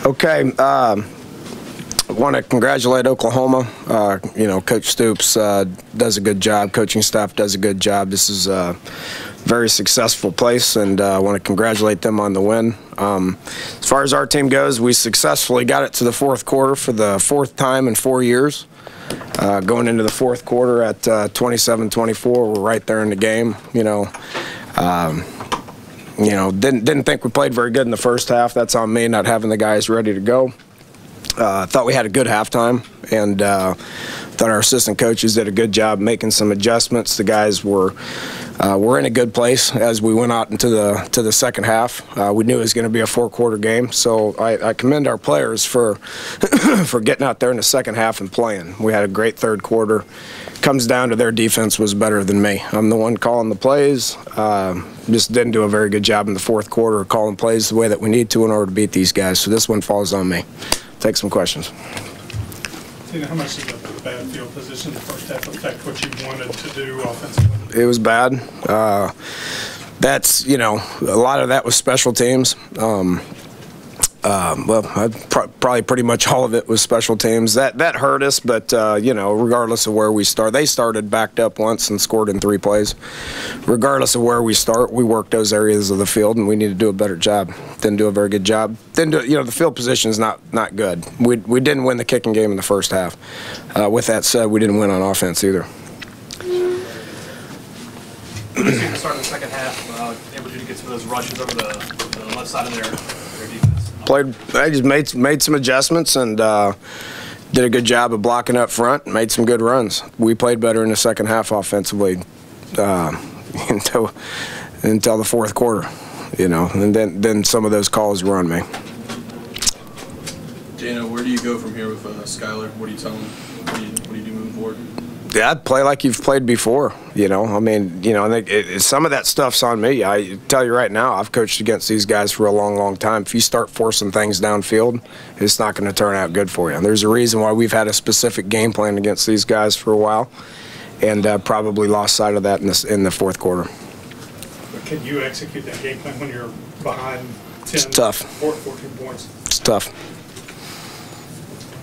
Okay, I want to congratulate Oklahoma. Coach Stoops does a good job. Coaching staff does a good job. This is a very successful place, and I want to congratulate them on the win. As far as our team goes, we successfully got it to the fourth quarter for the fourth time in 4 years. Going into the fourth quarter at 27-24, we're right there in the game. Didn't think we played very good in the first half. That's on me, not having the guys ready to go. Thought we had a good halftime, and thought our assistant coaches did a good job making some adjustments. The guys were in a good place as we went out into the second half. We knew it was going to be a four-quarter game, so I commend our players for for getting out there in the second half and playing. We had a great third quarter. Comes down to their defense was better than me. I'm the one calling the plays. Just didn't do a very good job in the fourth quarter of calling plays the way that we need to in order to beat these guys. So this one falls on me. Take some questions. Dana, how much did the bad field position in the first half affect what you wanted to do offensively? It was bad. That's, a lot of that was special teams. Probably pretty much all of it was special teams. That hurt us, but, regardless of where we start, they started backed up once and scored in 3 plays. Regardless of where we start, we worked those areas of the field, and we need to do a better job. Didn't do a very good job. The field position is not good. We didn't win the kicking game in the first half. With that said, we didn't win on offense either. The start of the second half, able to get some of those rushes over the left side of their defense. I just made some adjustments and did a good job of blocking up front. Made some good runs. We played better in the second half offensively until the fourth quarter, and then some of those calls were on me. Dana, where do you go from here with Skylar? What do you tell him? What do you do moving forward? Yeah, I'd play like you've played before, some of that stuff's on me. I tell you right now, I've coached against these guys for a long, long time. If you start forcing things downfield, it's not going to turn out good for you. And there's a reason why we've had a specific game plan against these guys for a while, and probably lost sight of that in the fourth quarter. But can you execute that game plan when you're behind 10, it's tough. 14 points? It's tough.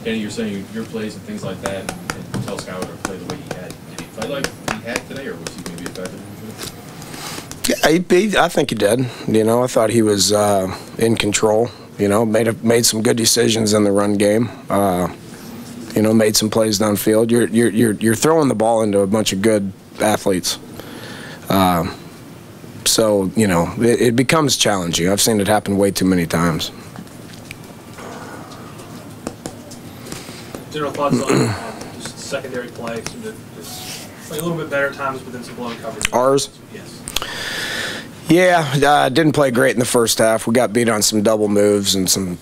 Danny, you're saying your plays and things like that, and tell Skylar to play the way he had. Did he play like he had today, or was he going to be effective? Yeah, I think he did. I thought he was in control. Made some good decisions in the run game. Made some plays downfield. You're throwing the ball into a bunch of good athletes. So it becomes challenging. I've seen it happen way too many times. General thoughts on just secondary play? Seemed to just play a little bit better times within some blown coverage. Ours? Yes. Yeah, didn't play great in the first half. We got beat on some double moves and some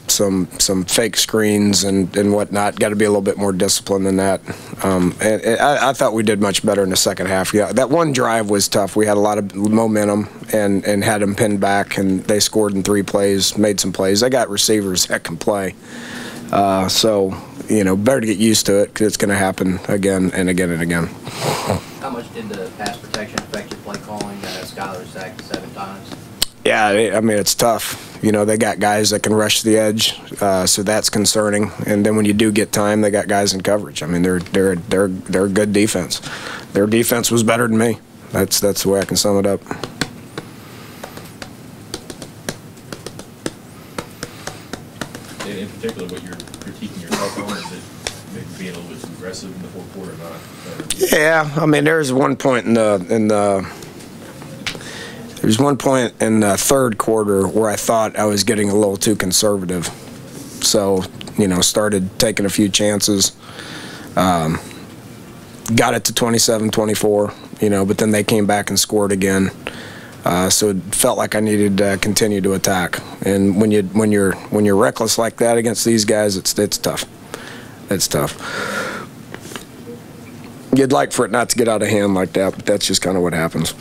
fake screens and whatnot. Got to be a little bit more disciplined than that. I thought we did much better in the second half. Yeah, that one drive was tough. We had a lot of momentum and had them pinned back, and they scored in 3 plays, made some plays. They got receivers that can play. Better to get used to it because it's going to happen again and again and again. How much did the pass protection affect your play calling? Skylar sacked 7 times. Yeah, it's tough. They got guys that can rush the edge, so that's concerning. And then when you do get time, they got guys in coverage. They're a good defense. Their defense was better than me. That's the way I can sum it up. In particular, what you're critiquing yourself on, is it maybe being a little bit too aggressive in the fourth quarter or not? Yeah, there's one point in the third quarter where I thought I was getting a little too conservative. So, started taking a few chances. Got it to 27-24, but then they came back and scored again. So it felt like I needed to continue to attack. And when you're reckless like that against these guys, it's tough. It's tough. You'd like for it not to get out of hand like that, but that's just kind of what happens.